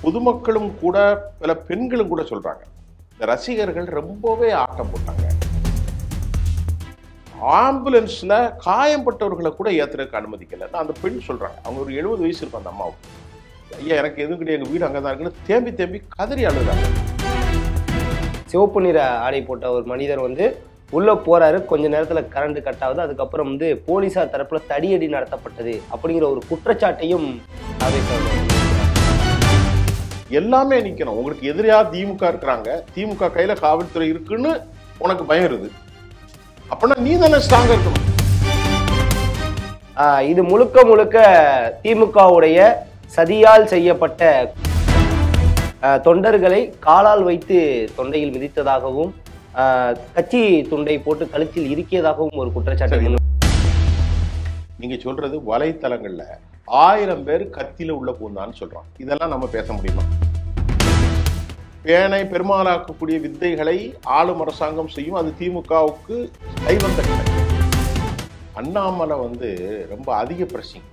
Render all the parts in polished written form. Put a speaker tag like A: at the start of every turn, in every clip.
A: பொதுமக்களும் கூட பல பெண்களும் கூட சொல்றாங்க, இந்த ரசிகர்கள் ரொம்பவே ஆட்டம் போட்டாங்க. ஆம்புலன்ஸ்ல காயம்பட்டவர்களை கூட ஏத்துறதுக்கு அனுமதிக்கல. அந்த பெண் சொல்றாங்க, அவங்க ஒரு 70 வயசு இருக்கும் அந்த அம்மாவுக்கு. ஐயா எனக்கு எதுவும் கிடையாது, எங்க வீடு அங்கதான் இருக்குன்னு தேம்பி தேம்பி கதறி அழுகுறாங்க.
B: சிவப்பு நிற ஆடை போட்ட ஒரு மனிதர் உள்ள போறாரு, கொஞ்ச நேரத்துல கரண்ட் கட் ஆகுது. அதுக்கப்புறம் போலீசார் தரப்புல தடியடி நடத்தப்பட்டது அப்படிங்கிற ஒரு குற்றச்சாட்டையும்
A: எல்லாமே நிக்கணும். உங்களுக்கு எதிரியா திமுக இருக்கிறாங்க, திமுக கையில காவல்துறை இருக்குன்னு உனக்கு பயம் இருக்குது, அப்படின்னா நீ தானே ஸ்ட்ராங்கா இருக்கணும்.
B: இது முழுக்க முழுக்க திமுகவுடைய சதியால் செய்யப்பட்ட தொண்டர்களை காலால் வைத்து தொண்டையில் மிதித்ததாகவும் கட்சி துண்டை போட்டு கழுத்தில் இருக்கியதாகவும் ஒரு குற்றச்சாட்டு.
A: நீங்க சொல்றது வலைத்தளங்கள்ல 1000 பேர் கத்தியில உள்ள பூந்தான்னு சொல்றான். இதெல்லாம் நம்ம பேச முடியுமா? பேனை பெருமாளாக்கக்கூடிய வித்தைகளை ஆளும் அரசாங்கம் செய்யும். அது திமுகவுக்கு கைவந்த கலை. அண்ணாமலை ரொம்ப அதிக பிரசிங்,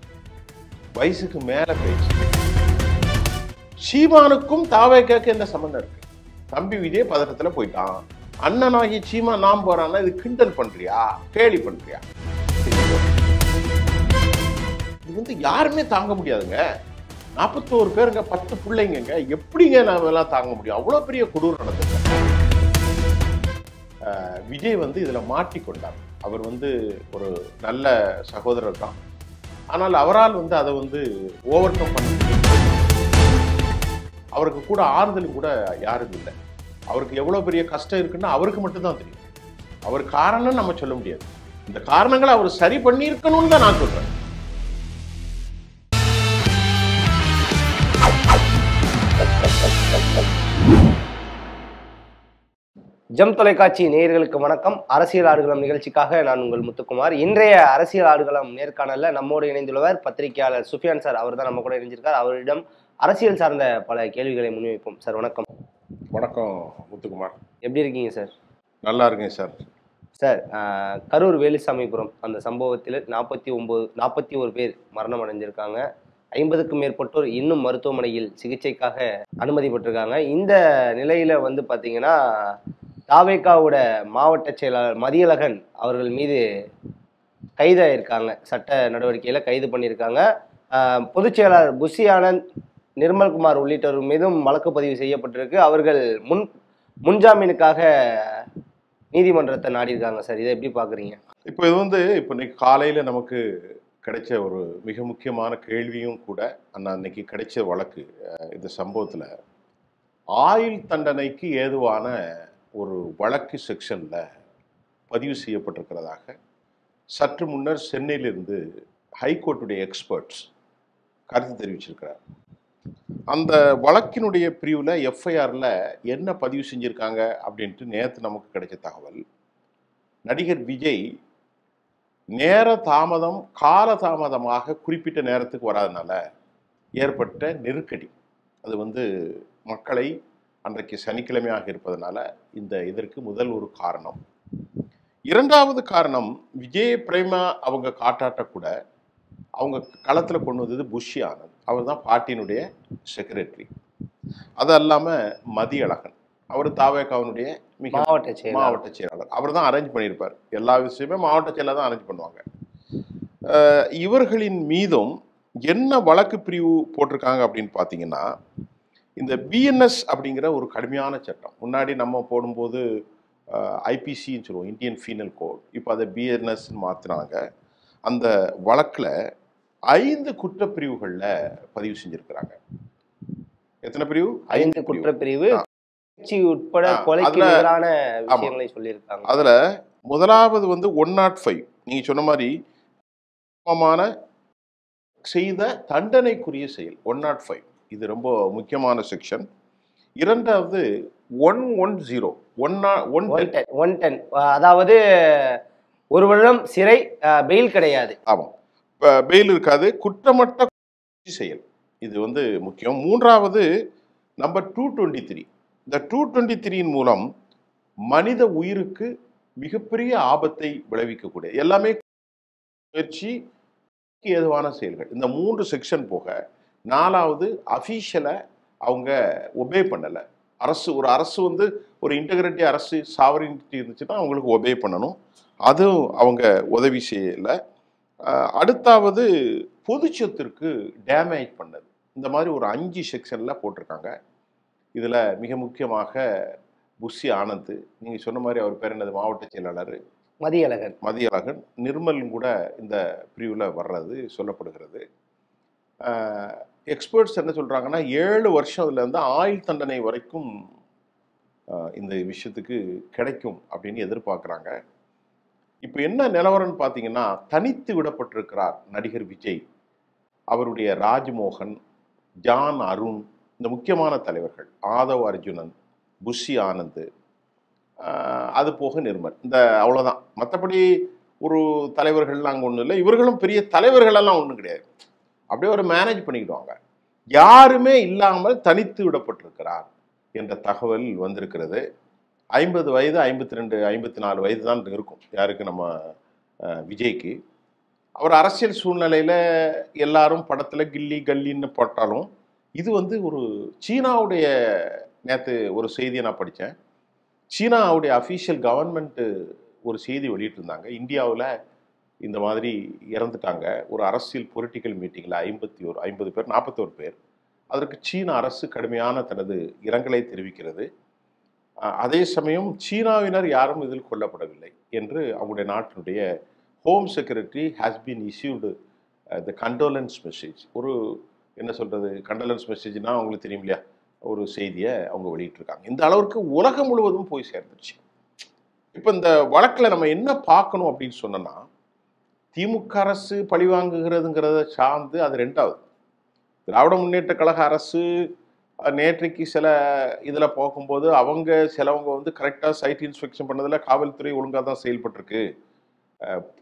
A: வயசுக்கு மேல பேச்சு. சீமானுக்கும் தாவேக்காக்கு என்ன சம்பந்தம் இருக்கு? தம்பி விஜய் பதட்டத்துல போயிட்டான், அண்ணனாகி சீமா நாம் போறான்னா இது கிண்டல் பண்றியா, கேலி பண்றியா? இது யாருமே தாங்க முடியாதுங்க. 41 பேருங்க, 10 பிள்ளைங்க, எப்படிங்க நாம எல்லாம் தாங்க முடியும்? அவ்வளவு பெரிய கொடூரம் நடந்தது. விஜய் இதுல மாட்டிக்கொண்டார். அவர் ஒரு நல்ல சகோதரர் தான். ஆனால் அவரால் அதை ஓவர் கம் பண்ண முடியும். அவருக்கு கூட ஆறுதலும் கூட யாரும் இல்லை. அவருக்கு எவ்வளவு பெரிய கஷ்டம் இருக்குன்னா அவருக்கு மட்டும்தான் தெரியும். அவர் காரணம் நம்ம சொல்ல முடியாது. இந்த காரணங்களை அவர் சரி பண்ணி இருக்கணும்னு தான் நான் சொல்றேன்.
B: ஜெம் தொலைக்காட்சி நேயர்களுக்கு வணக்கம். அரசியல் ஆடுகளம் நிகழ்ச்சிக்காக நான் உங்கள் முத்துக்குமார். இன்றைய அரசியல் ஆடுகளம் நேர்காணல்ல நம்மோடு இணைந்துள்ளவர் பத்திரிகையாளர் சுஃபியான் சார். அவர் தான் நம்ம கூட இணைஞ்சிருக்கார். அவரிடம் அரசியல் சார்ந்த பல கேள்விகளை முன்வைப்போம். சார் வணக்கம்.
A: வணக்கம் முத்துக்குமார்.
B: எப்படி இருக்கீங்க சார்?
A: நல்லா இருக்கேன் சார்.
B: சார், கரூர் வேலுசாமிபுரம் அந்த சம்பவத்தில் 41 பேர் மரணம் அடைஞ்சிருக்காங்க. 50க்கும் மேற்பட்டோர் இன்னும் மருத்துவமனையில் சிகிச்சைக்காக அனுமதிப்பட்டிருக்காங்க. இந்த நிலையில பார்த்தீங்கன்னா தாவேக்காவோட மாவட்ட செயலாளர் மதியழகன் அவர்கள் மீது கைதாயிருக்காங்க. சட்ட நடவடிக்கையில கைது பண்ணியிருக்காங்க. பொதுச் செயலாளர் புஷி ஆனந்த், நிர்மல்குமார் உள்ளிட்டோர் மீதும் வழக்கு பதிவு செய்யப்பட்டிருக்கு. அவர்கள் முன்ஜாமீனுக்காக நீதிமன்றத்தை நாடியிருக்காங்க. சார், இதை எப்படி பாக்குறீங்க?
A: இப்போ இது இப்போ இன்னைக்கு காலையில நமக்கு கிடைச்ச ஒரு மிக முக்கியமான கேள்வியும் கூட. அன்னைக்கு கிடைச்ச வழக்கு, இந்த சம்பவத்துல ஆயுள் தண்டனைக்கு ஏதுவான ஒரு வழக்கு செக்ஷன்ல பதிவு செய்யப்பட்டிருக்கிறதாக சற்று முன்னர் சென்னையிலிருந்து ஹைகோர்ட்டுடைய எக்ஸ்பர்ட்ஸ் கருத்து தெரிவிச்சிருக்கிறார். அந்த வழக்கினுடைய பிரிவுல எஃப்ஐஆர்ல என்ன பதிவு செஞ்சிருக்காங்க அப்படின்ட்டு நேற்று நமக்கு கிடைச்ச தகவல், நடிகர் விஜய் நேர தாமதம் கால தாமதமாக குறிப்பிட்ட நேரத்துக்கு வராதனால ஏற்பட்ட நெருக்கடி, அது மக்களை அன்றைக்கு சனிக்கிழமையாக இருப்பதனால இதற்கு முதல் ஒரு காரணம். இரண்டாவது காரணம், விஜய் பிரேமா அவங்க காட்டாட்ட கூட அவங்க களத்துல கொண்டு வந்தது புஷி ஆனந்த். அவர் தான் பார்ட்டியினுடைய செக்ரட்டரி. அது இல்லாம மதியழகன், அவர் தாவேக்காவினுடைய மாவட்ட செயலாளர். அவர் தான் அரேஞ்ச் பண்ணியிருப்பார். எல்லா விஷயமே மாவட்ட செயலாளர் தான் அரேஞ்ச் பண்ணுவாங்க. இவர்களின் மீதும் என்ன வழக்கு பிரிவு போட்டிருக்காங்க அப்படின்னு பார்த்தீங்கன்னா, இந்த பிஎன்எஸ் அப்படிங்கிற ஒரு கடுமையான சட்டம். முன்னாடி நம்ம போடும்போது ஐபிசின்னு சொல்லுவோம், இந்தியன் பீனல் கோட். இப்போ அதை பிஎன்எஸ் மாற்றினாங்க. அந்த வழக்கில் 5 குற்றப்பிரிவுகளில் பதிவு செஞ்சிருக்கிறாங்க. எத்தனை பிரிவு? 5
B: குற்றப்பிரிவு உட்பட கொலைக்கு எதிரான விஷயங்களை சொல்லியிருக்காங்க.
A: அதுல முதலாவது 105, நீங்க சொன்ன மாதிரி செய்த தண்டனைக்குரிய செயல் 105. இது ரொம்ப முக்கியமான செக்ஷன். இரண்டாவது 110,
B: அதாவது 1 வருடம் சிறை, பெயில் கிடையாது.
A: ஆமா, பெயில் இருக்காது, குற்றமற்ற செயல். இது முக்கியம். மூன்றாவது நம்பர் 223. இந்த 223 மூலம் மனித உயிருக்கு மிகப்பெரிய ஆபத்தை விளைவிக்கக்கூடிய எல்லாமே முயற்சி ஏதுவான செயல்கள். இந்த 3 செக்ஷன் போக 4வது அபிஷியலை அவங்க ஒபே பண்ணலை. ஒரு அரசு வந்து ஒரு இன்டெகிரிட்டி அரசு சாவரினிட்டி இருந்துச்சுன்னா அவங்களுக்கு ஒபே பண்ணணும். அதுவும் அவங்க உதவி செய்யலை. அடுத்தாவது பொது சொத்திற்கு டேமேஜ் பண்ணது. இந்த மாதிரி ஒரு 5 செக்ஷனில் போட்டிருக்காங்க. இதில் மிக முக்கியமாக புஷி ஆனந்த், நீங்கள் சொன்ன மாதிரி அவர் பேர் என்னது, மாவட்ட செயலாளர் மதியழகன், நிர்மலும் கூட இந்த பிரிவில் வர்றது சொல்லப்படுகிறது. எக்ஸ்பர்ட்ஸ் என்ன சொல்கிறாங்கன்னா 7 வருஷம் இதுலேருந்து ஆயுள் தண்டனை வரைக்கும் இந்த விஷயத்துக்கு கிடைக்கும் அப்படின்னு எதிர்பார்க்குறாங்க. இப்போ என்ன நிலவரம்னு பார்த்தீங்கன்னா, தனித்து விடப்பட்டிருக்கிறார் நடிகர் விஜய், அவருடைய ராஜ்மோகன், ஜான் அருண், இந்த முக்கியமான தலைவர்கள், ஆதவ் அர்ஜுனன், புஷி ஆனந்த், அது போக நிர்மல். இந்த அவ்வளோதான். மற்றபடி ஒரு தலைவர்கள்லாம் அங்கே ஒன்றும் இல்லை. இவர்களும் பெரிய தலைவர்களெல்லாம் ஒன்றும் கிடையாது. அப்படியே ஒரு மேனேஜ் பண்ணிக்கிடுவாங்க. யாருமே இல்லாமல் தனித்து விடப்பட்டிருக்கிறார் என்ற தகவல் வந்திருக்கிறது. 50 வயது, 52, 54 வயது தான் இருக்கும் யாருக்கு, நம்ம விஜய்க்கு. அவர் அரசியல் சூழ்நிலையில் எல்லாரும் படத்தில் கில்லி கல்லின்னு போட்டாலும் இது வந்து ஒரு சீனாவுடைய, நேற்று ஒரு செய்தியை நான் படித்தேன், சீனாவுடைய அஃபீஷியல் கவர்மெண்ட்டு ஒரு செய்தி வெளியிட்டிருந்தாங்க. இந்தியாவில் இந்த மாதிரி இறந்துட்டாங்க ஒரு அரசியல் பொலிட்டிக்கல் மீட்டிங்கில் 50 பேர், 41 பேர். அதற்கு சீன அரசு கடுமையான தனது இரங்கலை தெரிவிக்கிறது. அதே சமயம் சீனாவினர் யாரும் இதில் கொல்லப்படவில்லை என்று அவங்களுடைய நாட்டினுடைய home secretary has been issued the condolences message. ஒரு என்ன சொல்கிறது, கண்டோலன்ஸ் மெசேஜ்னால் அவங்களுக்கு தெரியும் இல்லையா, ஒரு செய்தியை அவங்க வெளியிட்டிருக்காங்க. இந்த அளவுக்கு உலகம் முழுவதும் போய் சேர்ந்துருச்சு. இப்போ இந்த வழக்கில் நம்ம என்ன பார்க்கணும் அப்படின்னு சொன்னோன்னா, திமுக அரசு பழிவாங்குகிறதுங்கிறத சார்ந்து அது ரெண்டாவது. திராவிட முன்னேற்ற கழக அரசு நேற்றைக்கு சில இதில் போகும்போது சிலவங்க வந்து கரெக்டாக சைட் இன்ஸ்பெக்ஷன் பண்ணதில் காவல்துறை ஒழுங்காக தான் செயல்பட்டிருக்கு.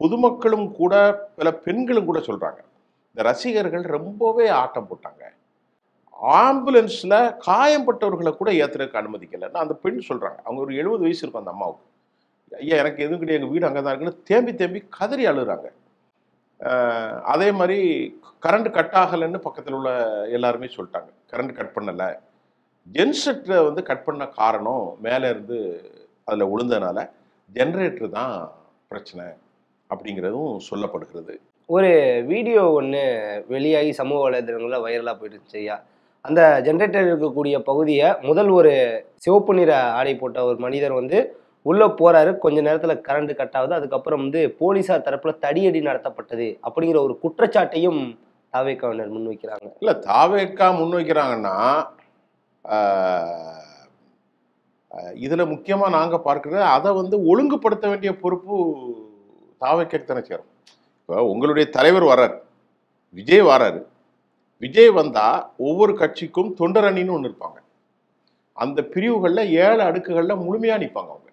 A: பொதுமக்களும் கூட பல பெண்களும் கூட சொல்கிறாங்க, இந்த ரசிகர்கள் ரொம்பவே ஆட்டம் போட்டாங்க, ஆம்புலன்ஸில் காயம்பட்டவர்களை கூட ஏற்றுறதுக்கு அனுமதிக்கலைன்னு அந்த பெண் சொல்கிறாங்க. அவங்க ஒரு 70 வயசு இருக்கும் அந்த அம்மாவுக்கு. ஐயா எனக்கு எதுவும் கிடையாது, எங்கள் வீடு அங்கே தான் இருக்குன்னு தேம்பி கதறி அழுகிறாங்க. அதே மாதிரி கரண்ட் கட் ஆகலைன்னு பக்கத்தில் உள்ள எல்லாருமே சொல்லிட்டாங்க, கரண்ட் கட் பண்ணலை. ஜென்செட்டை வந்து கட் பண்ண காரணம் மேலே இருந்து அதில் விழுந்ததுனால ஜென்ரேட்டர் தான் பிரச்சனை அப்படிங்கிறதும் சொல்லப்படுகிறது.
B: ஒரு வீடியோ ஒன்று வெளியாகி சமூக வலைதளங்களில் வைரலாக போயிடுச்சு ஐயா. அந்த ஜென்ரேட்டர் இருக்கக்கூடிய பகுதியை முதல் ஒரு சிவப்பு நிற ஆடை போட்ட ஒரு மனிதர் வந்து உள்ளே போகிறாரு. கொஞ்ச நேரத்தில் கரண்ட் கட் ஆகுது. அதுக்கப்புறம் வந்து போலீஸார் தரப்பில் தடியடி நடத்தப்பட்டது அப்படிங்கிற ஒரு குற்றச்சாட்டையும் தாவேக்காவினர் முன்வைக்கிறாங்க.
A: இல்லை, தாவேக்கா முன்வைக்கிறாங்கன்னா இதில் முக்கியமாக நாங்கள் பார்க்குறது, அதை வந்து ஒழுங்குபடுத்த வேண்டிய பொறுப்பு தாவேக்காக்கு தானே சேரும். இப்போ உங்களுடைய தலைவர் வர்றார், விஜய் வர்றாரு, விஜய் வந்தால் ஒவ்வொரு கட்சிக்கும் தொண்டர் அணின்னு ஒன்று இருப்பாங்க. அந்த பிரிவுகளில் 7 அடுக்குகளில் முழுமையாக நிற்பாங்க. அவங்க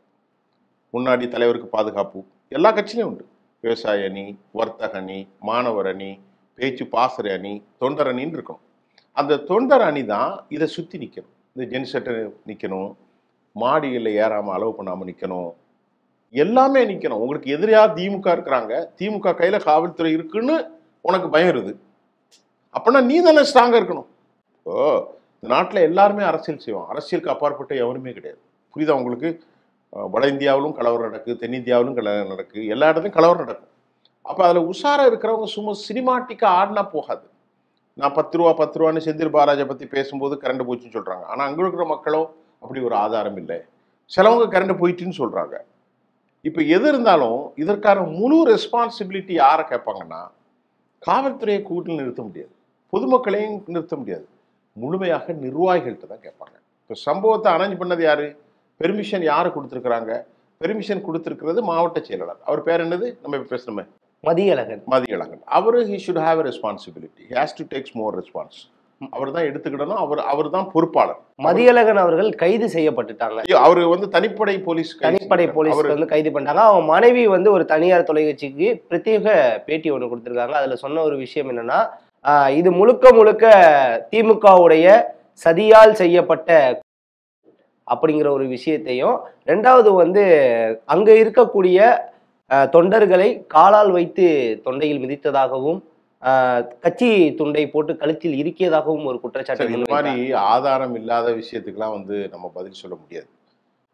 A: முன்னாடி தலைவருக்கு பாதுகாப்பு எல்லா கட்சியிலையும் உண்டு. விவசாய அணி, வர்த்தக அணி, மாணவர் அணி, பேச்சு பாசறை அணி, தொண்டர் அணின்னு இருக்கணும். அந்த தொண்டர் அணி தான் இதை சுற்றி நிற்கணும். இந்த ஜென்செட்டர் நிற்கணும், மாடிகளில் ஏறாமல் அளவு பண்ணாமல் நிற்கணும், எல்லாமே நிற்கணும். உங்களுக்கு எதிரியாக திமுக இருக்கிறாங்க, திமுக கையில் காவல்துறை இருக்குன்னு உனக்கு பயம் இருக்குது, அப்படின்னா நீ தானே ஸ்ட்ராங்காக இருக்கணும். ஓ, இந்த நாட்டில் எல்லாருமே அரசியல் செய்வோம், அரசியலுக்கு அப்பாற்பட்ட எவனுமே கிடையாது. புரியுதா உங்களுக்கு? வட இந்தியாவிலும் கலவரம் நடக்குது, தென்னிந்தியாவிலும் கலவரம் நடக்குது, எல்லா இடத்துலையும் கலவரம் நடக்கும். அப்போ அதில் உஷாராக இருக்கிறவங்க சும்மா சினிமாட்டிக்காக ஆடினா போகாது. நான் 10 ரூபான்னு செந்தில் பாலாஜை பற்றி பேசும்போது கரண்ட் போச்சுன்னு சொல்கிறாங்க. ஆனால் அங்கே இருக்கிற மக்களோ அப்படி ஒரு ஆதாரம் இல்லை, சிலவங்க கரண்ட் போயிட்டுன்னு சொல்கிறாங்க. இப்போ எது இருந்தாலும் இதற்கான முழு ரெஸ்பான்சிபிலிட்டி யாரை கேட்பாங்கன்னா, காவல்துறையை கூட்டில் நிறுத்த முடியாது, பொதுமக்களையும் நிறுத்த முடியாது, முழுமையாக நிர்வாகிகள்கிட்ட தான் கேட்பாங்க. இப்போ சம்பவத்தை அரேஞ்ச் பண்ணது யாரு, பெர்மிஷன் யாரு கொடுத்துருக்குறாங்க? பெர்மிஷன் கொடுத்துருக்கிறது மாவட்ட செயலாளர். அவர் பேர் என்னது, நம்ம இப்போ பேசணுமே, மதியழகன். அவரு he should have a responsibility, he has to take more response. அவர் தான் எடுத்துக்கிடணும், அவர் தான் பொறுப்பாளர்.
B: மதியழகன் அவர்கள் கைது செய்யப்பட்டுட்டாங்க.
A: அவரு வந்து தனிப்படை போலீஸ்
B: வந்து கைது பண்ணிட்டாங்க. அவங்க மனைவி வந்து ஒரு தனியார் தொலைக்காட்சிக்கு பிரத்யேக பேட்டி ஒன்று கொடுத்துருக்காங்க. அதுல சொன்ன ஒரு விஷயம் என்னன்னா, இது முழுக்க திமுகவுடைய சதியால் செய்யப்பட்ட அப்படிங்கிற ஒரு விஷயத்தையும், ரெண்டாவது வந்து அங்க இருக்கக்கூடிய தொண்டர்களை காலால் வைத்து தொண்டையில் மிதித்ததாகவும், கட்சி துண்டை போட்டு கழுத்தில் இறுக்கியதாகவும் ஒரு குற்றச்சாட்டை
A: சரி, இந்த மாதிரி
B: முன்வைத்தார்.
A: ஆதாரம் இல்லாத விஷயத்துக்கெல்லாம் நம்ம பதில் சொல்ல முடியாது.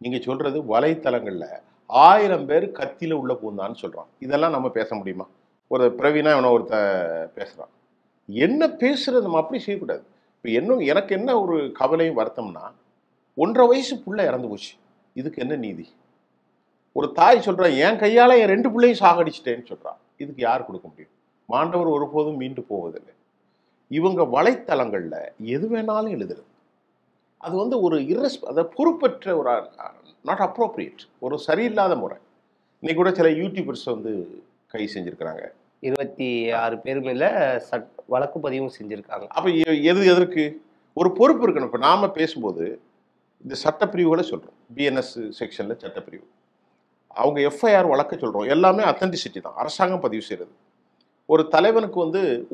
A: நீங்க சொல்றது வலைத்தளங்கள்ல 1000 பேர் கத்தியில உள்ள பூந்தான்னு சொல்றான். இதெல்லாம் நம்ம பேச முடியுமா? ஒரு பிரவீனா ஒருத்த பேசுறான். என்ன பேசுறது? நம்ம அப்படி செய்யக்கூடாது. இப்போ எனக்கு என்ன ஒரு கவலையும் வருத்தம்னா, 1.5 வயசு புள்ள இறந்து போச்சு. இதுக்கு என்ன நீதி? ஒரு தாய் சொல்றா, என் கையால என் 2 பிள்ளையும் சாகடிச்சிட்டேன்னு சொல்றா. இதுக்கு யார் கொடுக்க முடியும்? மாண்டவர் ஒருபோதும் மீண்டு போவதில்லை. இவங்க வலைத்தளங்கள்ல எது வேணாலும் எழுதுறது. அது ஒரு அத பொறுப்பற்ற ஒரு நாட் அப்ரோப்ரியேட், ஒரு சரியில்லாத முறை. இன்னைக்கு கூட சில யூடியூபர்ஸ் கை செஞ்சிருக்கிறாங்க.
B: 26 பேர் மேல வழக்கு பதிவும் செஞ்சிருக்காங்க.
A: அப்ப எதற்கு ஒரு பொறுப்பு இருக்கணும். இப்ப நாம பேசும்போது இந்த சட்டப்பிரிவுகளை சொல்றோம். பிஎன்எஸ் செக்ஷன்ல சட்டப்பிரிவு, அவங்க எஃப்ஐஆர் வழக்க சொல்றோம். எல்லாமே அத்தன்டிசிட்டி தான், அரசாங்கம் பதிவு செய்யறது. ஒரு தலைவனுக்கு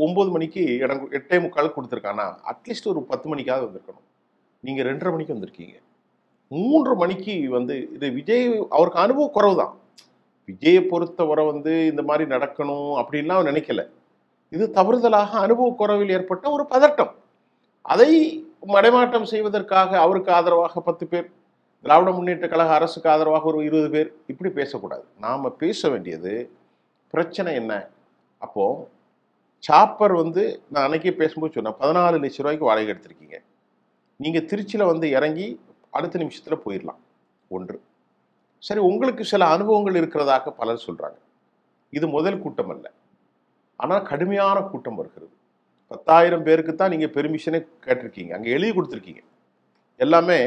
A: 9 மணிக்கு 8:45 கொடுத்துருக்கானா, அட்லீஸ்ட் ஒரு 10 மணிக்காவது வந்திருக்கணும். நீங்க 2:30 மணிக்கு வந்திருக்கீங்க. 3 மணிக்கு இது விஜய் அவருக்கு அனுபவ குறைவு தான். விஜயை பொறுத்தவரை இந்த மாதிரி நடக்கணும் அப்படின்லாம் அவர் நினைக்கல. இது தவறுதலாக அனுபவ குறைவில் ஏற்பட்ட ஒரு பதட்டம். அதை மடைமாற்றம் செய்வதற்காக அவருக்கு ஆதரவாக 10 பேர், திராவிட முன்னேற்ற கழக அரசுக்கு ஆதரவாக ஒரு 20 பேர், இப்படி பேசக்கூடாது. நாம பேச வேண்டியது பிரச்சனை என்ன? அப்போ சாப்பர் நான் அன்னைக்கே பேசும்போது சொன்னேன், 14 லட்சம் ரூபாய்க்கு வாடகை எடுத்திருக்கீங்க. நீங்க திருச்சியில இறங்கி அடுத்த நிமிஷத்துல போயிடலாம். ஒன்று. சரி, உங்களுக்கு சில அனுபவங்கள் இருக்கிறதாக பலர் சொல்றாங்க. இது முதல் கூட்டம் அல்ல, ஆனால் கடுமையான கூட்டம் வருகிறது. 10,000 பேருக்கு தான் நீங்க பெர்மிஷனே கேட்டிருக்கீங்க. அங்க எழுதி கொடுத்துருக்கீங்க. எல்லாமே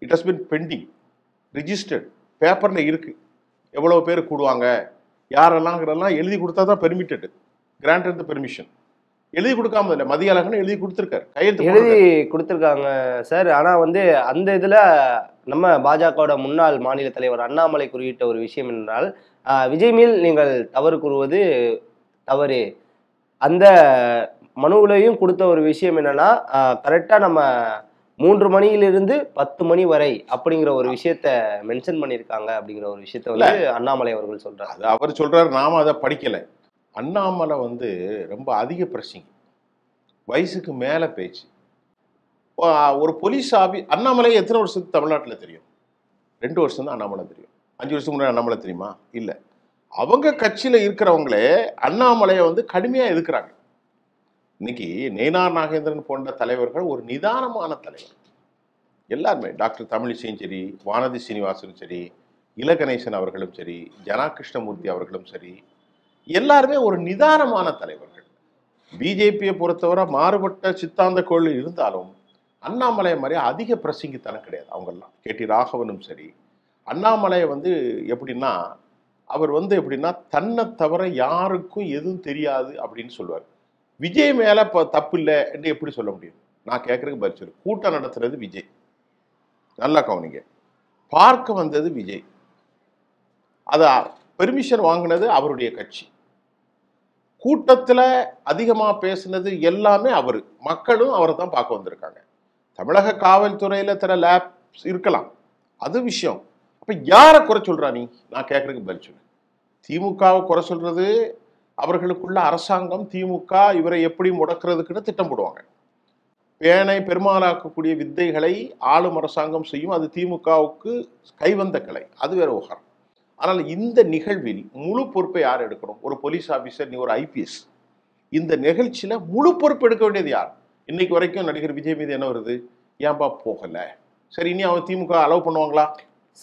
A: it has been pending, registered, பேப்பர்ல இருக்கு. எவ்வளவு பேர் கூடுவாங்க, யாரெல்லாம் எழுதி கொடுத்தா தான் பெர்மிட்டட், கிராண்டட் தி பெர்மிஷன். எழுதி கொடுக்காம இல்லை, மத்திய அழகன் எழுதி கொடுத்துருக்காரு, கையெழுத்து
B: எழுதி கொடுத்துருக்காங்க சார். ஆனா அந்த இதுல நம்ம பாஜகவோட முன்னாள் மாநில தலைவர் அண்ணாமலை குறியிட்ட ஒரு விஷயம் என்றால், விஜய் மேல் நீங்கள் தவறு கூறுவது தவறு. அந்த மனுவிலையும் கொடுத்த ஒரு விஷயம் என்னன்னா, கரெக்டா நம்ம 3 மணியிலிருந்து 10 மணி வரை அப்படிங்கிற ஒரு விஷயத்த மென்ஷன் பண்ணியிருக்காங்க. அப்படிங்கிற ஒரு விஷயத்த அண்ணாமலை அவர்கள் சொல்றாரு.
A: அது அவர் சொல்றாரு, நாம அதை படிக்கல. அண்ணாமலை ரொம்ப அதிக பிரசிங், வயசுக்கு மேல பேச்சு. ஒரு போலீஸ் அண்ணாமலை எத்தனை வருஷத்துக்கு தமிழ்நாட்டில் தெரியும்? 2 வருஷம் தான் அண்ணாமலை தெரியும். 5 வருஷத்துக்கு முன்னாடி அண்ணாமலை தெரியுமா? இல்லை. அவங்க கட்சியில இருக்கிறவங்களே அண்ணாமலையை கடுமையா எதிர்க்கிறாங்க. இன்னைக்கு நயினார் நாகேந்திரன் போன்ற தலைவர்கள் ஒரு நிதானமான தலைவர். எல்லாருமே, டாக்டர் தமிழிசையும் சரி, வானதி சீனிவாசனும் சரி, இலகணேசன் அவர்களும் சரி, ஜனா கிருஷ்ணமூர்த்தி அவர்களும் சரி, எல்லாருமே ஒரு நிதானமான தலைவர்கள். பிஜேபியை பொறுத்தவரை மாறுபட்ட சித்தாந்த கொள்கை இருந்தாலும் அண்ணாமலை மாதிரி அதிக பிரசங்கித்தனம் கிடையாது அவங்கெல்லாம். கேடி ராகவனும் சரி, அண்ணாமலையை எப்படின்னா, அவர் எப்படின்னா, தன்னை தவிர யாருக்கும் எதுவும் தெரியாது அப்படின்னு சொல்லுவார். விஜய் மேல தப்பு இல்லை என்று எப்படி சொல்ல முடியும்? நான் கேட்கறதுக்கு பதில் சொல்லு. கூட்டம் நடத்துறது விஜய், நல்லா கவனிங்க. பார்க்க வந்தது விஜய், அத பெர்மிஷன் வாங்கினது அவருடைய கட்சி. கூட்டத்துல அதிகமா பேசினது எல்லாமே அவரு. மக்களும் அவரை தான் பார்க்க வந்திருக்காங்க. தமிழக காவல்துறையில சில லேப்ஸ் இருக்கலாம், அது விஷயம். அப்ப யாரை குறை சொல்றா நீ? நான் கேட்கறதுக்கு பதில் சொல்லு. திமுகவை குறை சொல்றது அவர்களுக்குள்ள அரசாங்கம், திமுக இவரை எப்படி முடக்கிறதுக்குன்னு திட்டம் போடுவாங்க. பேனை பெருமாளாக்கக்கூடிய வித்தைகளை ஆளும் அரசாங்கம் செய்யும். அது திமுகவுக்கு கைவந்த கலை, அது வேற விவகாரம். ஆனால் இந்த நிகழ்வில் முழு பொறுப்பை யார் எடுக்கணும்? ஒரு போலீஸ் ஆபீசர், நீ ஒரு ஐபிஎஸ். இந்த நிகழ்ச்சியில முழு பொறுப்பு எடுக்க வேண்டியது யார்? இன்னைக்கு வரைக்கும் நடிகர் விஜய் மீது என்ன வருது? ஏன்பா போகல? சரி, இனி அவன் திமுக அலோவ் பண்ணுவாங்களா?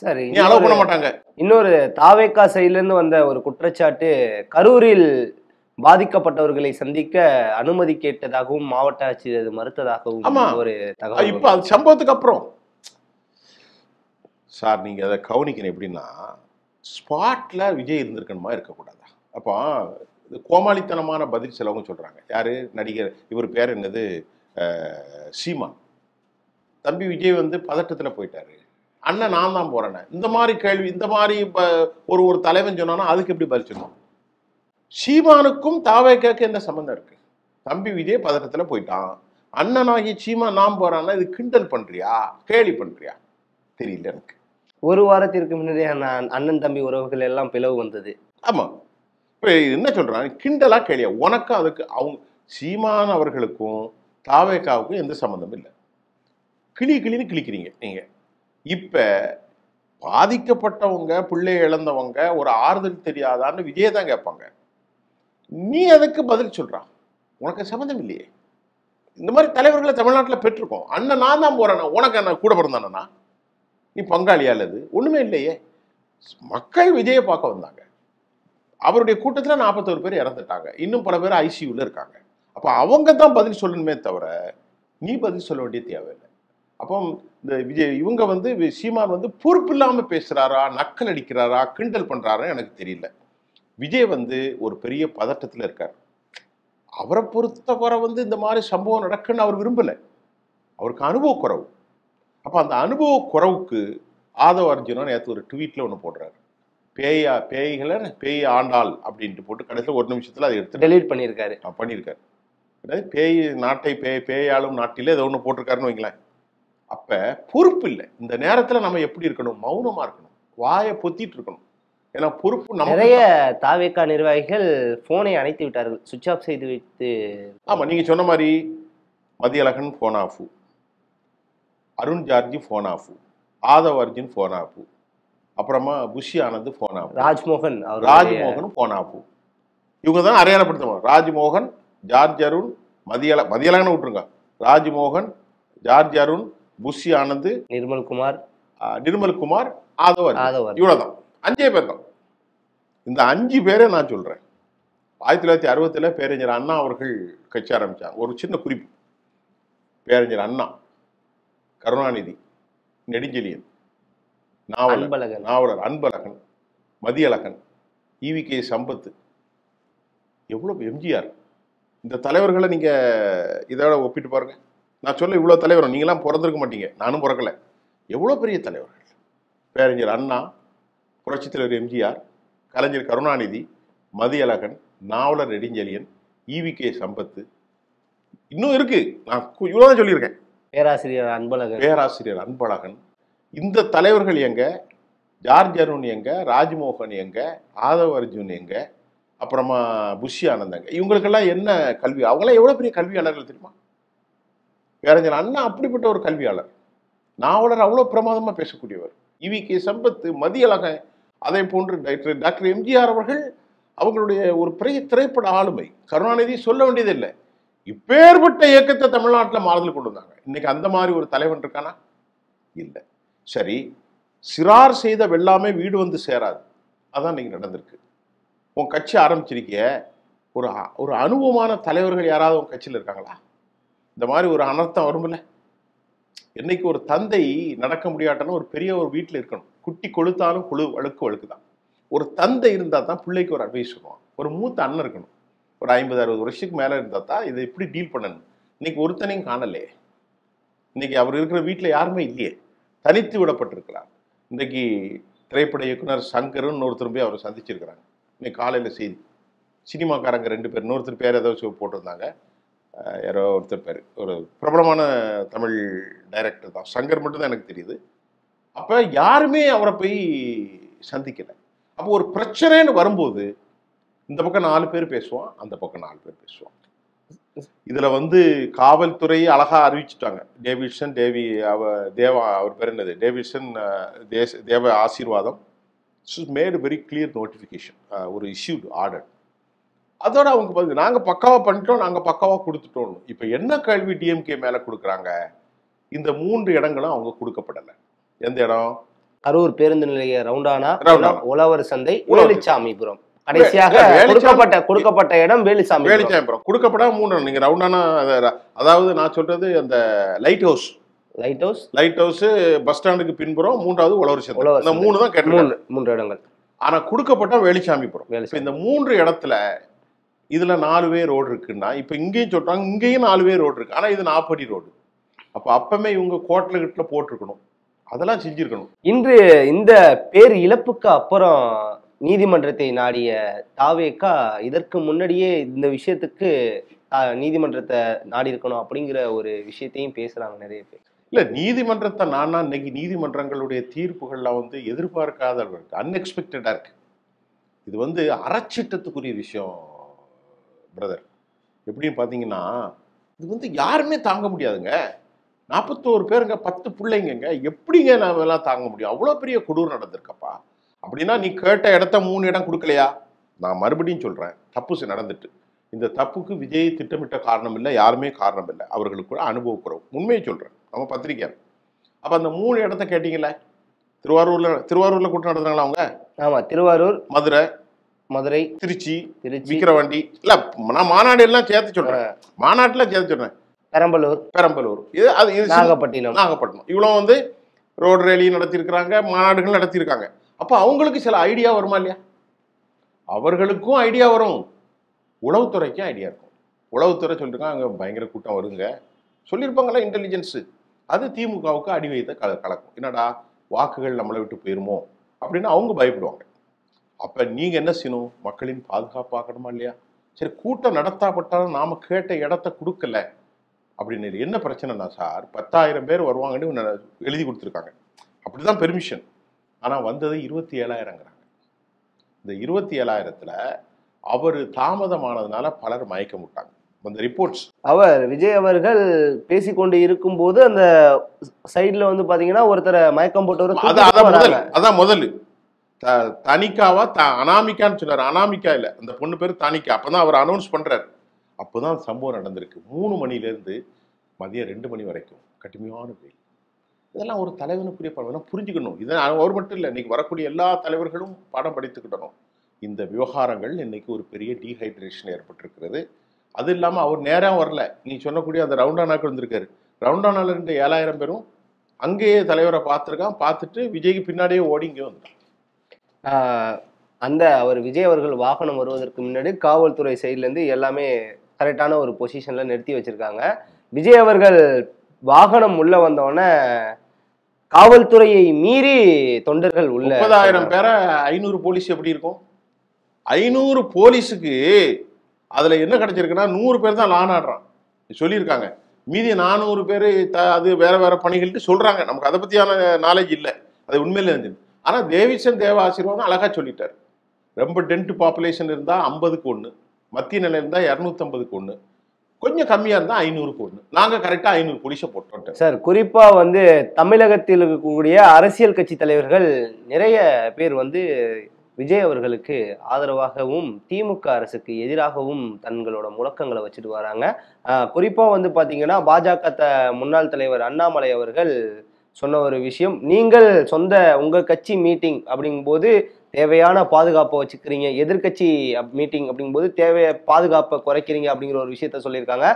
B: சரி,
A: நீ அலோவ் பண்ண மாட்டாங்க.
B: இன்னொரு தாவேகா சைட்ல இருந்து வந்த ஒரு குற்றச்சாட்டு, கரூரில் பாதிக்கப்பட்டவர்களை சந்திக்க அனுமதி கேட்டதாகவும் மாவட்ட ஆட்சியர் மறுத்ததாகவும் ஒரு தகவல்.
A: இப்ப அது சம்பவத்துக்கு அப்புறம் சார் நீங்க அதை கவனிக்கணும். எப்படின்னா, ஸ்பாட்ல விஜய் இருந்திருக்கணுமா, இருக்கக்கூடாதா? அப்போ கோமாளித்தனமான பதில் சிலவங்க சொல்றாங்க. யாரு? நடிகர், இவர் பேர் என்னது, சீமான். தம்பி விஜய் பதட்டத்துல போயிட்டாரு, அண்ணன் நான் தான் போறேன், இந்த மாதிரி கேள்வி, இந்த மாதிரி ஒரு தலைவன் சொன்னானா அதுக்கு எப்படி பதில் சொல்லணும்? சீமானுக்கும் தாவேக்காக்கு என்ன சம்பந்தம் இருக்கு? தம்பி விஜய் பதட்டத்துல போயிட்டான், அண்ணனாகி சீமான் நான் போறான்னா இது கிண்டல் பண்றியா, கேலி பண்றியா? தெரியல எனக்கு.
B: ஒரு வாரத்திற்கு முன்னாடியே அண்ணன் தம்பி உறவுகள் எல்லாம் பிளவு வந்தது.
A: ஆமா, இப்ப என்ன சொல்றான், கிண்டலா கேளியா, உனக்கும் அதுக்கு அவங்க சீமான் அவர்களுக்கும் தாவேகாவுக்கும் எந்த சம்பந்தமும் இல்லை. கிளின்னு கிழிக்கிறீங்க நீங்க. இப்ப பாதிக்கப்பட்டவங்க, பிள்ளை இழந்தவங்க ஒரு ஆறுதல் தெரியாதான்னு விஜய் தான் கேட்பாங்க. நீ அதுக்கு பதில் சொல்றான், உனக்கு சம்மந்தம் இல்லையே. இந்த மாதிரி தலைவர்களை தமிழ்நாட்டில் பெற்றிருக்கோம். அண்ணன் நான் தான் போறேன், உனக்கு என்ன கூட பிறந்தானா, நீ பங்காளியா? அல்லது ஒண்ணுமே இல்லையே. மக்கள் விஜயை பார்க்க வந்தாங்க. அவருடைய கூட்டத்தில் 41 பேர் இறந்துட்டாங்க, இன்னும் பல பேர் ஐசியூல இருக்காங்க. அப்ப அவங்க தான் பதில் சொல்லணுமே தவிர நீ பதில் சொல்ல வேண்டிய தேவையில்லை. அப்போ இந்த விஜய் இவங்க வந்து சீமான் வந்து பொறுப்பு இல்லாம பேசுறாரா, நக்கல் அடிக்கிறாரா, கிண்டல் பண்றாரா எனக்கு தெரியல. விஜய் வந்து ஒரு பெரிய பதட்டத்தில் இருக்கார். அவரை பொறுத்தவரை வந்து இந்த மாதிரி சம்பவம் நடக்குன்னு அவர் விரும்பல. அவருக்கு அனுபவ குறைவு. அப்ப அந்த அனுபவ குறைவுக்கு ஆதவ அர்ஜுனா நேற்று ஒரு ட்வீட்ல ஒன்று போடுறாரு, பேய் ஆண்டாள் அப்படின்ட்டு போட்டு கடைசியில் ஒரு நிமிஷத்துல அதை எடுத்து
B: டெலீட் பண்ணியிருக்காரு.
A: பண்ணியிருக்காரு. அதாவது பேய் நாட்டை பேயாளும் நாட்டிலே ஏதோ ஒன்று போட்டிருக்காருன்னு வைங்களேன். அப்ப பொறுப்பு இல்லை. இந்த நேரத்துல நம்ம எப்படி இருக்கணும், மௌனமா இருக்கணும், வாயை பொத்திட்டு இருக்கணும். ஏன்னா பொறுப்பு
B: நிறைய தாவேகா நிர்வாகிகள் போனை அணைத்து விட்டார்கள், சுவிட்ச் ஆஃப் செய்து வைத்து.
A: ஆமா, நீங்க சொன்ன மாதிரி Mathiyazhagan phone off, Arun George phone off, Aadhav Arjun phone off, அப்புறமா Bussy Anand phone off, Rajmohan phone off. இவங்க தான் அடையாளப்படுத்துவாங்க. ராஜ்மோகன், ஜார்ஜ் அருண், மதியழகன் விட்டுருங்க, ராஜ்மோகன், ஜார்ஜ் அருண், புஷி ஆனந்த், நிர்மல்குமார், ஆதவ், இவ்வளவுதான். 5 பேர் தான். இந்த 5 பேரை நான் சொல்றேன். 1960 பேரறிஞர் அண்ணா அவர்கள் கட்சி ஆரம்பிச்சாங்க. ஒரு சின்ன குறிப்பு, பேரறிஞர் அண்ணா, கருணாநிதி, நெடுஞ்செழியன், நாவலர் அன்பழகன், மதியழகன், ஈவி.கே. சம்பத், எவ்வளவு எம்ஜிஆர், இந்த தலைவர்களை நீங்க இதோட ஒப்பிட்டு பாருங்க. நான் சொல்ல இவ்வளவு தலைவர் நீங்களாம் பிறந்திருக்க மாட்டீங்க, நானும் பிறக்கல. எவ்வளவு பெரிய தலைவர்கள். பேரறிஞர் அண்ணா, புரட்சித் தலைவர் எம்ஜிஆர், கலைஞர் கருணாநிதி, மதியழகன், நாவலர் நெடுஞ்செழியன், ஈவி.கே. சம்பத், இன்னும் இருக்கு. நான் இவ்வளவுதான் சொல்லியிருக்கேன். பேராசிரியர் அன்பழகன். இந்த தலைவர்கள் எங்க? ஜார்ஜ் அருண் எங்க? ராஜ்மோகன் எங்க? ஆதவ் அர்ஜுன் எங்க? அப்புறமா புஷி ஆனந்தங்க. இவங்களுக்கெல்லாம் என்ன கல்வி? அவங்களாம் எவ்வளவு பெரிய கல்வியாளர்கள் தெரியுமா? பேரறிஞர் அண்ணா அப்படிப்பட்ட ஒரு கல்வியாளர். நாவலர் அவ்வளவு பிரமாதமா பேசக்கூடியவர். ஈவி.கே. சம்பத், மதியழகன், அதை போன்று டாக்டர் எம்ஜிஆர் அவர்கள் அவங்களுடைய ஒரு பெரிய திரைப்பட ஆளுமை. கருணாநிதி சொல்ல வேண்டியது இல்லை. இப்பேற்பட்ட இயக்கத்தை தமிழ்நாட்டில் மாறுதல் கொண்டு வந்தாங்க. இன்னைக்கு அந்த மாதிரி ஒரு தலைவன் இருக்கானா? இல்லை. சரி, சிறார் செய்த வெள்ளாமே வீடு வந்து சேராது. அதான் இன்னைக்கு நடந்திருக்கு. உன் கட்சி ஆரம்பிச்சிருக்கிய ஒரு அனுபவமான தலைவர்கள் யாராவது உன் கட்சியில் இருக்காங்களா? இந்த மாதிரி ஒரு அனர்த்தம் வரும்ல. என்னைக்கு ஒரு தந்தை நடக்க முடியாட்டனா ஒரு பெரிய ஒரு வீட்டில் இருக்கணும். குட்டி கொளுத்தாலும் வழுக்கு தான். ஒரு தந்தை இருந்தால் தான் பிள்ளைக்கு ஒரு அட்வைஸ் சொல்லுவான். ஒரு மூத்த அண்ணன் இருக்கணும். ஒரு 50-60 வருஷத்துக்கு மேலே இருந்தால் தான் இதை எப்படி டீல் பண்ணணும். இன்னைக்கு ஒருத்தனையும் காணலையே. இன்னைக்கு அவர் இருக்கிற வீட்டில் யாருமே இல்லையே, தனித்து விடப்பட்டிருக்கிறார். இன்னைக்கு திரைப்பட இயக்குனர் சங்கர்னு ஒருத்தர் போய் அவரை சந்திச்சிருக்கிறாங்க. இன்னைக்கு காலையில் செய்தி, சினிமாக்காரங்க 2 பேர், இன்னொருத்தர் பேர் ஏதாவது போட்டிருந்தாங்க, யாரோ ஒருத்தர் பேர், ஒரு பிரபலமான தமிழ் டைரக்டர் தான், சங்கர் மட்டும் தான் எனக்கு தெரியுது. அப்போ யாருமே அவரை போய் சந்திக்கலை. அப்போ ஒரு பிரச்சனைன்னு வரும்போது இந்த பக்கம் 4 பேர் பேசுவான், அந்த பக்கம் 4 பேர் பேசுவான். இதுல வந்து காவல்துறை அழகா அறிவிச்சுட்டாங்க. டேவிட்சன் தேவா, அவர் பேர் என்னது, டேவிட்சன் தேவ ஆசீர்வாதம் மேட் வெரி கிளியர் நோட்டிஃபிகேஷன், ஒரு இஷ்யூட் ஆர்டர். அதோட அவங்க பதில், நாங்கள் பக்காவாக பண்ணிட்டோம், நாங்கள் பக்காவாக கொடுத்துட்டோம். இப்போ என்ன கேள்வி டிஎம்கே மேலே கொடுக்குறாங்க? இந்த 3 இடங்களும் அவங்க கொடுக்கப்படலை. எந்த இடம்?
B: கரூர் பேருந்து நிலைய ரவுண்டானா, உழவர் சந்தை, வேலுச்சாமிபுரம். கடைசியாக கொடுக்கப்பட்ட இடம் வேலுச்சாமிபுரம்.
A: கொடுக்கப்படாம 3 இடம். நீங்க ரவுண்டானா, அதாவது நான் சொல்றது அந்த லைட் ஹவுஸ் பஸ் ஸ்டாண்டுக்கு பின்புறம், 3வது உழவர் சந்தை. இந்த 3 தான் கேட்டாங்க,
B: 3 இடங்கள்.
A: ஆனா கொடுக்கப்பட்ட வேலுச்சாமிபுரம். இந்த 3 இடத்துல இதுல 4 வே ரோடு இருக்குன்னா, இப்ப இங்கேயும் சொல்றாங்க இங்கேயும் 4 வே ரோடு இருக்கு. ஆனா இது 40 அடி ரோடு. அப்பமே இவங்க கோட்ல கிட்ட போட்டிருக்கணும், அதெல்லாம் செஞ்சிருக்கணும்.
B: இன்று இந்த பேர் இழப்புக்கு அப்புறம் நீதிமன்றத்தை நாடிய தாவேகா இதற்கு முன்னாடியே இந்த விஷயத்துக்கு நீதிமன்றத்தை நாடி இருக்கணும் அப்படிங்கிற ஒரு விஷயத்தையும் பேசுறாங்க நிறைய பேர்.
A: இல்ல, நீதிமன்றத்தை இன்னைக்கு நீதிமன்றங்களுடைய தீர்ப்புகள்லாம் வந்து எதிர்பார்க்காத, அன்எக்ஸ்பெக்டடா இருக்கு. இது வந்து அறச்சீட்டத்துக்குரிய விஷயம் பிரதர். எப்படின்னு பார்த்தீங்கன்னா, இது வந்து யாருமே தாங்க முடியாதுங்க. 41 பேருங்க, 10 பிள்ளைங்கங்க. எப்படிங்க நாம எல்லாம் தாங்க முடியும்? அவ்வளோ பெரிய கொடூரம் நடந்திருக்கப்பா. அப்படின்னா நீ கேட்ட இடத்த 3 இடம் கொடுக்கலையா? நான் மறுபடியும் சொல்றேன். தப்பு நடந்துட்டு. இந்த தப்புக்கு விஜய் திட்டமிட்ட காரணம் இல்ல, யாருமே காரணம் இல்ல. அவர்களுக்கு கூட அனுபவக்குறவு. உண்மையை சொல்றேன். நம்ம பத்திரிக்கையாளர். அப்ப அந்த 3 இடத்த கேட்டீங்கல்ல? திருவாரூர்ல கூட்டம் நடத்துனாங்களா அவங்க?
B: ஆமா, திருவாரூர்,
A: மதுரை,
B: மதுரை,
A: திருச்சி,
B: திருச்சி,
A: விக்கிரவாண்டி. இல்ல நான் மாநாடு எல்லாம் சேர்த்து சொல்றேன். மாநாட்டுல சேர்த்து சொல்றேன். பெரம்பலூர். இது
B: நாகப்பட்டினம்.
A: இவ்வளவு வந்து ரோடு ரேலி நடத்தியிருக்கிறாங்க, மாநாடுகள் நடத்தியிருக்காங்க. அப்ப அவங்களுக்கு சில ஐடியா வருமா இல்லையா? அவர்களுக்கும் ஐடியா வரும், உளவுத்துறைக்கும் ஐடியா இருக்கும். உளவுத்துறை சொல்லிருக்காங்க அங்க பயங்கர கூட்டம் வருங்க சொல்லியிருப்பாங்களா இன்டெலிஜென்ஸ். அது திமுகவுக்கு அடி வைத்த கலக்கும். என்னடா வாக்குகள் நம்மளை விட்டு போயிருமோ அப்படின்னு அவங்க பயப்படுவாங்க. அப்ப நீங்க என்ன செய்யணும்? மக்களின் பாதுகாப்பாக்கணுமா இல்லையா? சரி, கூட்டம் நடத்தாப்பட்டாலும் நாம கேட்ட இடத்த கொடுக்கல அப்படின்னு. என்ன பிரச்சனைனா சார், 10,000 பேர் வருவாங்கன்னு எழுதி கொடுத்துருக்காங்க. அப்படிதான் பெர்மிஷன். ஆனா வந்தது 27,000ங்கிறாங்க. இந்த 27,000த்துல அவர் தாமதமானதுனால பலர் மயக்கம் விட்டாங்க. அந்த ரிப்போர்ட்ஸ்
B: விஜய் அவர்கள் பேசிக்கொண்டு இருக்கும்போது அந்த சைடுல வந்து பாத்தீங்கன்னா ஒருத்தரை மயக்கம் போட்டவர்.
A: அதான் முதல் தனிக்காவா அனாமிக்கான்னு சொன்னார். அனாமிக்கா இல்ல, அந்த பொண்ணு பேரு தானிக்கா. அப்பதான் அவர் அனௌன்ஸ் பண்றாரு. அப்பதான் சம்பவம் நடந்திருக்கு. 3 மணில இருந்து மதியம் 2 மணி வரைக்கும் கடுமையான வெயில். இதெல்லாம் ஒரு தலைவனுக்குரிய படம் புரிஞ்சுக்கணும். இதை அவர் மட்டும் இல்லை, இன்னைக்கு வரக்கூடிய எல்லா தலைவர்களும் பாடம் படித்துக்கிட்டணும். இந்த விவகாரங்கள் இன்னைக்கு ஒரு பெரிய டீஹைட்ரேஷன் ஏற்பட்டிருக்கிறது. அது இல்லாம அவர் நேரம் வரல. நீ சொன்னக்கூடிய அந்த ரவுண்டானாக்கு வந்திருக்காரு. ரவுண்டானால இருந்த 7,000 பேரும் அங்கேயே தலைவரை பார்த்துருக்கான். பார்த்துட்டு விஜய்க்கு பின்னாடியே ஓடி இங்கே வந்துட்டான்.
B: அந்த அவர் விஜய் அவர்கள் வாகனம் வருவதற்கு முன்னாடி காவல்துறை சைட்ல இருந்து எல்லாமே கரெக்டான ஒரு பொசிஷன்ல நிறுத்தி வச்சிருக்காங்க. விஜய் அவர்கள் வாகனம் உள்ள வந்தோடனே காவல்துறையை மீறி தொண்டர்கள் உள்ள
A: 30,000 பேரை 500 போலீஸ் எப்படி இருக்கும்? 500 போலீஸுக்கு அதுல என்ன கிடைச்சிருக்குன்னா 100 பேர் தான் லான் ஆடுறான் சொல்லியிருக்காங்க. மீதி 400 பேர் அது வேற வேற பணிகள்ட்டு சொல்றாங்க. நமக்கு அதை பத்தியான நாலேஜ் இல்லை, அது உண்மையில இருந்தது. ஆனா தேவிசன் தேவ ஆசீர்வாதம் அழகா சொல்லிட்டார். ரொம்ப டென்ட் பாப்புலேஷன் இருந்தா 50க்கு 1, மத்திய நிலை இருந்தா 250க்கு 1, கொஞ்சம் கம்மியா இருந்தா 500க்கு 1. நாங்க கரெக்டா 500 போலீஸை போட்டோம்
B: சார். குறிப்பா வந்து தமிழகத்தில் இருக்கக்கூடிய அரசியல் கட்சி தலைவர்கள் நிறைய பேர் வந்து விஜய் அவர்களுக்கு ஆதரவாகவும் திமுக அரசுக்கு எதிராகவும் தங்களோட முழக்கங்களை வச்சுட்டு வராங்க. குறிப்பா வந்து பாத்தீங்கன்னா பாஜக முன்னாள் தலைவர் அண்ணாமலை அவர்கள் சொன்ன ஒரு விஷயம், நீங்கள் உங்க கட்சி மீட்டிங் அப்படிங்கும்போது தேவையான பாதுகாப்பை வச்சுக்கிறீங்க, எதிர்கட்சி மீட்டிங் அப்படிங்கும்போது பாதுகாப்பை குறைக்கிறீங்க அப்படிங்கிற ஒரு விஷயத்த சொல்லியிருக்காங்க.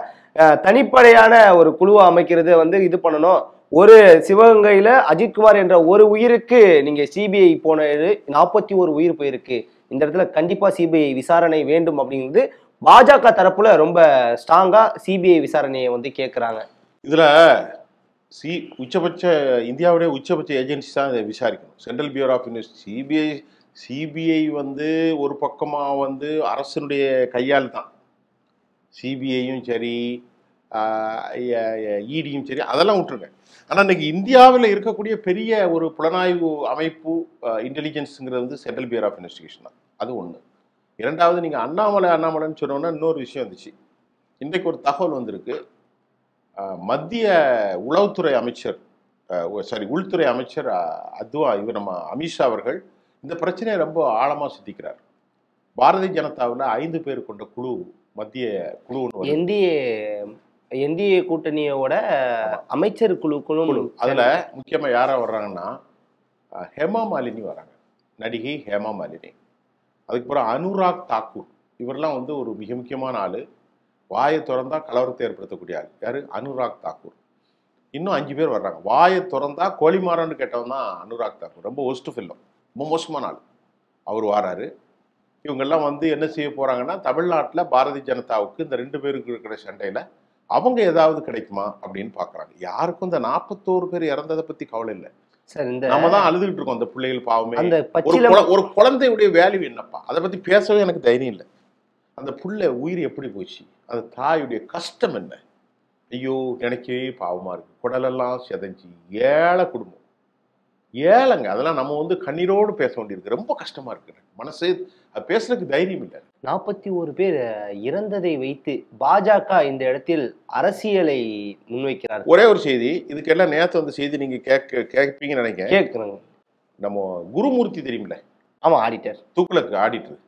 B: தனிப்படையான ஒரு குழுவை அமைக்கிறது வந்து இது பண்ணணும். ஒரு சிவகங்கையில அஜித்குமார் என்ற ஒரு உயிருக்கு நீங்க சிபிஐ போனது 41 உயிர் போயிருக்கு. இந்த இடத்துல கண்டிப்பா சிபிஐ விசாரணை வேண்டும் அப்படிங்கிறது பாஜக தரப்புல ரொம்ப ஸ்ட்ராங்கா சிபிஐ விசாரணையை வந்து கேட்கிறாங்க.
A: இதுல உச்சபட்ச இந்தியாவுடைய உச்சபட்ச ஏஜென்சி தான் இதை விசாரிக்கணும். Central Bureau of Investigation. CBI வந்து ஒரு பக்கமா வந்து அரசனுடைய கையால் தான். சிபிஐயும் சரி, இடியும் சரி, அதெல்லாம் விட்டுருங்க. ஆனா இன்னைக்கு இந்தியாவில் இருக்கக்கூடிய பெரிய ஒரு புலனாய்வு அமைப்பு இன்டெலிஜென்ஸுங்கிறது வந்து சென்ட்ரல் பியூரோ ஆஃப் இன்வெஸ்டிகேஷன் தான். அது ஒண்ணு. இரண்டாவது, நீங்க அண்ணாமலைன்னு சொன்னோன்னா இன்னொரு விஷயம் வந்துச்சு. இன்றைக்கு ஒரு தகவல் வந்திருக்கு. மத்திய உளவுத்துறை அமைச்சர் உள்துறை அமைச்சர் இவர் நம்ம அமித்ஷா அவர்கள் இந்த பிரச்சனையை ரொம்ப ஆழமா சிந்திக்கிறார். பாரதிய ஜனதாவில் 5 பேர் கொண்ட குழு, மத்திய குழு,
B: என்டிஏ கூட்டணியோட அமைச்சர் குழு.
A: அதுல முக்கியமா யாரா வர்றாங்கன்னா ஹேமா மாலினி வராங்க, நடிகை ஹேமா மாலினி. அதுக்கப்புறம் அனுராக் தாக்கூர், இவரெல்லாம் வந்து ஒரு மிக முக்கியமான ஆளு. வாயை திறந்தா கலவரத்தை ஏற்படுத்தக்கூடிய ஆள் யாரு? அனுராக் தாக்கூர். இன்னும் 5 பேர் வர்றாங்க. வாயை திறந்தா கோழிமாறன்னு கேட்டவன் தான் அனுராக் தாக்கூர். ரொம்ப ஒஸ்ட் ஃபில்லம், ரொம்ப மோசமான ஆள். அவர் வாராரு. இவங்கெல்லாம் வந்து என்ன செய்ய போறாங்கன்னா, தமிழ்நாட்டில் பாரதிய ஜனதாவுக்கு இந்த 2 பேருக்கு இருக்கிற சண்டையில அவங்க ஏதாவது கிடைக்குமா அப்படின்னு பாக்குறாங்க. யாருக்கும் இந்த 41 பேர் இறந்ததை பத்தி கவலை இல்லை. நம்ம தான் அழுதுகிட்டு இருக்கோம். அந்த பிள்ளைகள் பாவமே. ஒரு குழந்தையுடைய வேல்யூ என்னப்பா, அதை பத்தி பேசவே எனக்கு தைரியம் இல்லை. அந்த புள்ள உயிர் எப்படி போச்சு, அந்த தாயுடைய கஷ்டம் என்ன? ஐயோ, நினைக்கவே பாவமா இருக்கு. குடலெல்லாம் செதஞ்சி, ஏழை குடும்பம், ஏழைங்க. அதெல்லாம் நம்ம வந்து கண்ணீரோடு பேச வேண்டியிருக்கு. ரொம்ப கஷ்டமா இருக்கு. மனசு அது பேசுறதுக்கு தைரியம் இல்லை.
B: 41 பேர் இறந்ததை வைத்து பாஜக இந்த இடத்தில் அரசியலை முன்வைக்கிறார்.
A: ஒரே ஒரு செய்தி, இதுக்கெல்லாம் நேத்து வந்த செய்தி நீங்க கேட்பீங்கன்னு நினைக்கிறேன்.
B: கேட்கணுங்க.
A: நம்ம குருமூர்த்தி தெரியுமில்ல,
B: ஆமா, ஆடிட்டர்,
A: தூக்குலக்கு ஆடிட்டர்.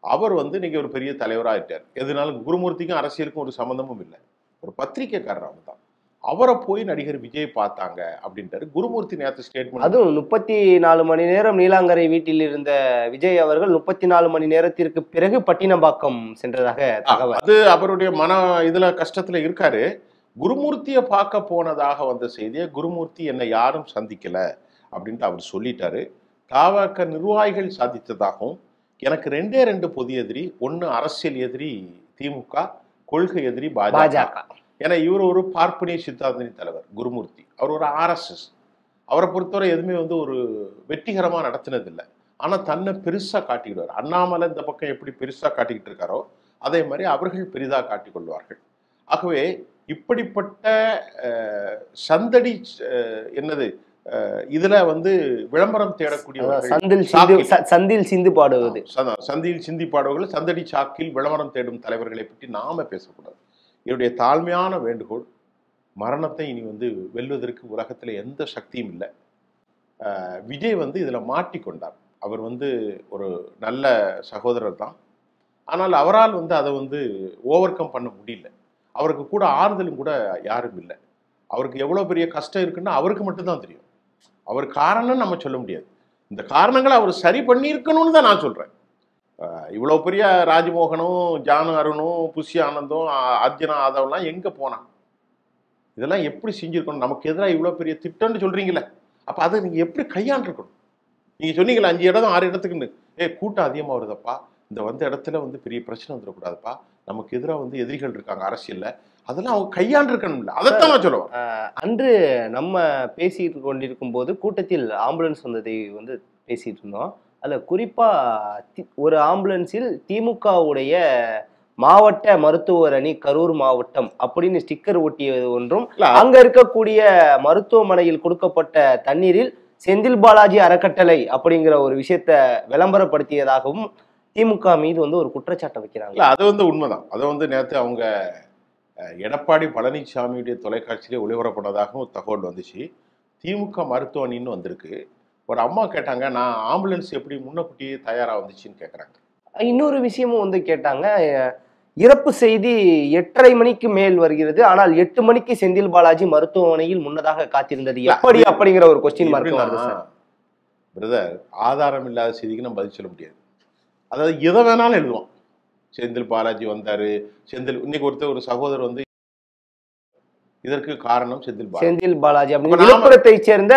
A: அவர் வந்து இன்னைக்கு ஒரு பெரிய தலைவராக ஆயிட்டார். எதுனாலும் குருமூர்த்திக்கும் அரசியலுக்கும் ஒரு சம்பந்தமும் இல்லை. ஒரு பத்திரிக்கைக்காரர் அவர் தான். அவரை போய் நடிகர் விஜய் பார்த்தாங்க அப்படின்ட்டாரு குருமூர்த்தி நேற்று ஸ்டேட்மெண்ட்.
B: அதுவும் 34 மணி நேரம் நீலாங்கரை வீட்டில் இருந்த விஜய் அவர்கள் 34 மணி நேரத்திற்கு பிறகு பட்டினப்பாக்கம் சென்றதாக தகவல்.
A: அது அவருடைய மன இதுல கஷ்டத்துல இருக்காரு. குருமூர்த்தியை பார்க்க போனதாக வந்த செய்தியை குருமூர்த்தி என்னை யாரும் சந்திக்கல அப்படின்ட்டு அவர் சொல்லிட்டாரு. தாவக நிர்வாகிகள் சாதித்ததாகவும் எனக்கு 2 பொது எதிரி, ஒன்னு அரசியல் எதிரி திமுக, கொள்கை எதிரி பாஜக. ஏன்னா இவர் ஒரு பார்ப்பனிய சித்தாந்தனி தலைவர் குருமூர்த்தி. அவர் ஒரு RSS. அவரை பொறுத்தவரை எதுவுமே வந்து ஒரு வெற்றிகரமாக நடத்தினதில்லை. ஆனால் தன்னை பெருசாக காட்டிக்கிடுவார். அண்ணாமலை இந்த பக்கம் எப்படி பெருசாக காட்டிக்கிட்டு இருக்காரோ அதே மாதிரி அவர்கள் பெரிதாக காட்டிக் கொள்வார்கள். ஆகவே இப்படிப்பட்ட சந்தடி என்னது இதுல வந்து விளம்பரம் தேடக்கூடியவர்கள்,
B: சந்தில் சிந்து பாடுவது,
A: சந்தியில் சிந்தி பாடுவர்கள், சந்தடி சாக்கில் விளம்பரம் தேடும் தலைவர்களை பற்றி நாம பேசக்கூடாது. என்னுடைய தாழ்மையான வேண்டுகோள், மரணத்தை இனி வந்து வெல்வதற்கு உலகத்தில் எந்த சக்தியும் இல்லை. விஜய் வந்து இதில் மாட்டிக்கொண்டார். அவர் வந்து ஒரு நல்ல சகோதரர் தான். ஆனால் அவரால் வந்து அதை வந்து ஓவர் கம் பண்ண முடியல. அவருக்கு கூட ஆறுதலும் கூட யாரும் இல்லை. அவருக்கு எவ்வளோ பெரிய கஷ்டம் இருக்குன்னு அவருக்கு மட்டும்தான் தெரியும். அவர் காரணம் நம்ம சொல்ல முடியாது. இந்த காரணங்களை அவர் சரி பண்ணியிருக்கணும்னு தான் நான் சொல்கிறேன். இவ்வளோ பெரிய ராஜ்மோகனும் ஜானு அருணும் புஷி ஆனந்தும் அர்ஜுனா ஆதவெல்லாம் எங்கே போனான்? இதெல்லாம் எப்படி செஞ்சுருக்கணும்? நமக்கு எதிராக இவ்வளோ பெரிய திட்டம்னு சொல்கிறீங்களே, அப்போ அதை நீங்கள் எப்படி கையாண்டிருக்கணும்? நீங்கள் சொன்னீங்களா 5 இடம் 6 இடத்துக்குன்னு, கூட்டம் அதிகமாக வருதப்பா, இந்த வந்த இடத்துல வந்து பெரிய பிரச்சனை வந்துடக்கூடாதுப்பா, நமக்கு எதிராக வந்து எதிரிகள் இருக்காங்க அரசியலில், அதெல்லாம் அவங்க கையாண்டிருக்கணும்ல. அதைத்தான் நான் சொல்லுவேன்.
B: அன்று நம்ம பேசிட்டு கொண்டிருக்கும் போது கூட்டத்தில் ஆம்புலன்ஸ் வந்ததை வந்து பேசிட்டு இருந்தோம். அதில் குறிப்பாக ஒரு ஆம்புலன்ஸில் திமுகவுடைய மாவட்ட மருத்துவர் அணி கரூர் மாவட்டம் அப்படின்னு ஸ்டிக்கர் ஒட்டியது ஒன்றும், அங்க இருக்கக்கூடிய மருத்துவமனையில் கொடுக்கப்பட்ட தண்ணீரில் செந்தில் பாலாஜி அறக்கட்டளை அப்படிங்கிற ஒரு விஷயத்த விளம்பரப்படுத்தியதாகவும் திமுக மீது வந்து ஒரு குற்றச்சாட்டை வைக்கிறாங்க.
A: அது வந்து உண்மைதான். அதை வந்து நேற்று அவங்க எடப்பாடி பழனிசாமியுடைய தொலைக்காட்சியிலே ஒளிபரப்பட்டதாகவும் ஒரு தகவல் வந்துச்சு. திமுக மருத்துவ அணின்னு வந்திருக்கு. ஒரு அம்மா கேட்டாங்க, நான் ஆம்புலன்ஸ் எப்படி முன்னக்கூட்டியே தயாராக வந்துச்சுன்னு கேட்குறாங்க.
B: இன்னொரு விஷயமும் வந்து கேட்டாங்க, இறப்பு செய்தி 8:30 மணிக்கு மேல் வருகிறது, ஆனால் 8 மணிக்கு செந்தில் பாலாஜி மருத்துவமனையில் முன்னதாக காத்திருந்தது எப்படி அப்படிங்கிற ஒரு கொஸ்டின் மார்க் வருது சார்.
A: பிரதர், ஆதாரம் இல்லாத செய்திக்கு நம்ம பதில் சொல்ல முடியாது. அதாவது எதை வேணாலும் எழுதுவோம். செந்தில் பாலாஜி வந்தாரு, இன்னைக்கு ஒரு சகோதரர் வந்து இதற்கு காரணம் செந்தில் பாலாஜி
B: அப்படின்னு விழுப்புரத்தை சேர்ந்த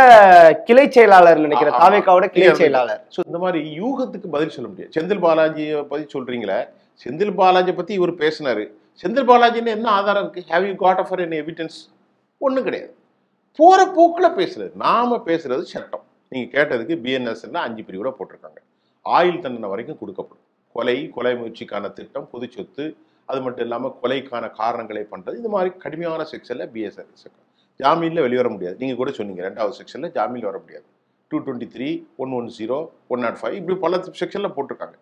B: கிளை செயலாளர் நினைக்கிறேன், தாவேகாவோட கிளை செயலாளர்.
A: ஸோ இந்த மாதிரி யூகத்துக்கு பதில் சொல்ல முடியாது. செந்தில் பாலாஜியை பத்தி சொல்றீங்களே, செந்தில் பாலாஜி பத்தி இவர் பேசினாரு. செந்தில் பாலாஜின்னு என்ன ஆதாரம் இருக்கு? Have you got for any evidence? ஒன்றும் கிடையாது. போற போக்கில் பேசுறது. நாம பேசுறது சட்டம். நீங்க கேட்டதுக்கு BNSல 5 பிரிவுல போட்டிருக்காங்க. ஆயுள் தண்டனை வரைக்கும் கொடுக்கப்படும். கொலை முயற்சிக்கான திட்டம், பொது சொத்து, அது மட்டும் இல்லாமல் கொலைக்கான காரணங்களை பண்ணுறது, இது மாதிரி கடுமையான செக்ஷனில் BSS ஜாமீனில் வெளிவர முடியாது. நீங்கள் கூட சொன்னீங்க 2வது செக்ஷனில் ஜாமீனில் வர முடியாது. 223, 110, 105 இப்படி பல செக்ஷனில் போட்டிருக்காங்க.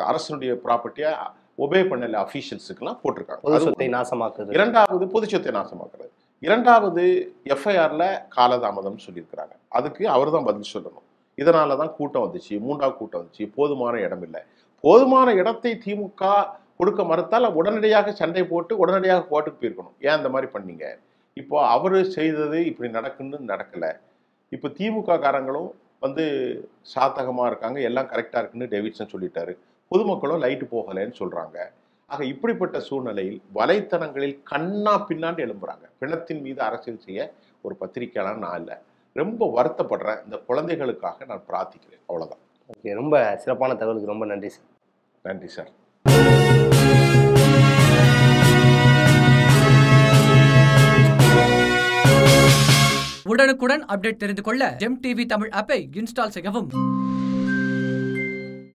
A: அரசனுடைய ப்ராப்பர்ட்டியை ஒபே பண்ணல அஃபீஷியல்ஸுக்கெல்லாம் போட்டிருக்காங்க.
B: பொது சொத்தை நாசமாக்குறது.
A: 2வது பொது சொத்தை நாசமாக்குறது. 2வது FIRல காலதாமதம் சொல்லியிருக்கிறாங்க. அதுக்கு அவர் தான் பதில் சொல்லணும். இதனால தான் கூட்டம் வந்துச்சு, 3வது கூட்டம் வந்துச்சு, போதுமான இடம் இல்லை. போதுமான இடத்தை திமுக கொடுக்க மறுத்தால் உடனடியாக சண்டை போட்டு உடனடியாக கோர்ட்டுக்கு போயிருக்கணும். ஏன் இந்த மாதிரி பண்ணீங்க? இப்போ அவர் செய்தது இப்படி நடக்கலை. இப்போ திமுக காரங்களும் வந்து சாதகமாக இருக்காங்க, எல்லாம் கரெக்டாக இருக்குன்னு டேவிட்சன் சொல்லிட்டாரு. பொதுமக்களும் லைட்டு போகலைன்னு சொல்கிறாங்க. ஆக இப்படிப்பட்ட சூழ்நிலையில் வலைத்தளங்களில் கண்ணா பின்னாண்டு எழும்புறாங்க. பிணத்தின் மீது அரசியல் செய்ய ஒரு பத்திரிகையாளர் நான் இல்லை. ரொம்ப வருத்தப்படுறேன். இந்த குழந்தைகளுக்காக நான் பிரார்த்திக்கிறேன். அவ்வளோதான்.
B: ஓகே, ரொம்ப சிறப்பான தகவலுக்கு ரொம்ப நன்றி சார்.
A: நன்றி சார்.
C: உடனுக்குடன் அப்டேட் தெரிந்து கொள்ள ஜெம் டிவி தமிழ் ஆப்பை இன்ஸ்டால் செய்யவும்.